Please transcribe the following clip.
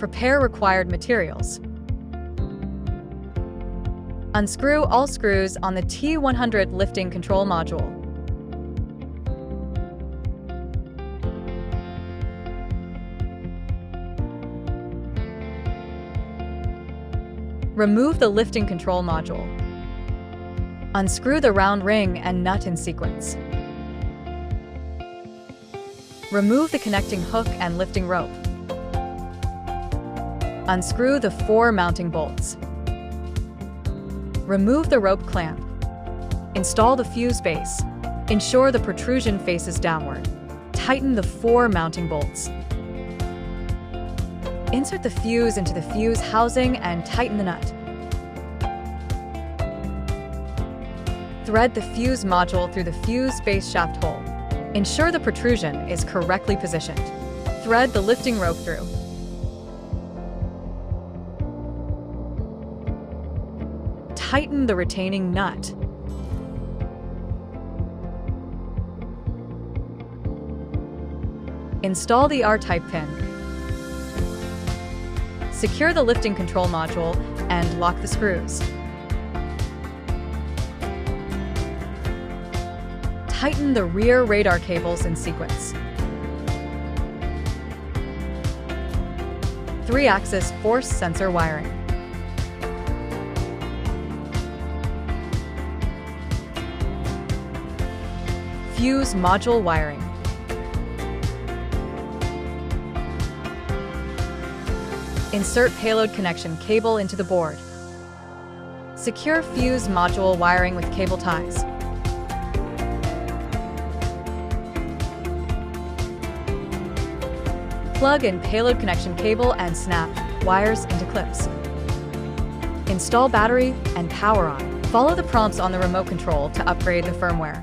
Prepare required materials. Unscrew all screws on the T100 lifting control module. Remove the lifting control module. Unscrew the round ring and nut in sequence. Remove the connecting hook and lifting rope. Unscrew the 4 mounting bolts. Remove the rope clamp. Install the fuse base. Ensure the protrusion faces downward. Tighten the 4 mounting bolts. Insert the fuse into the fuse housing and tighten the nut. Thread the fuse module through the fuse base shaft hole. Ensure the protrusion is correctly positioned. Thread the lifting rope through. Tighten the retaining nut. Install the R-type pin. Secure the lifting control module and lock the screws. Tighten the rear radar cables in sequence. 3-axis force sensor wiring. Fuse module wiring. Insert payload connection cable into the board. Secure fuse module wiring with cable ties. Plug in payload connection cable and snap wires into clips. Install battery and power on. Follow the prompts on the remote control to upgrade the firmware.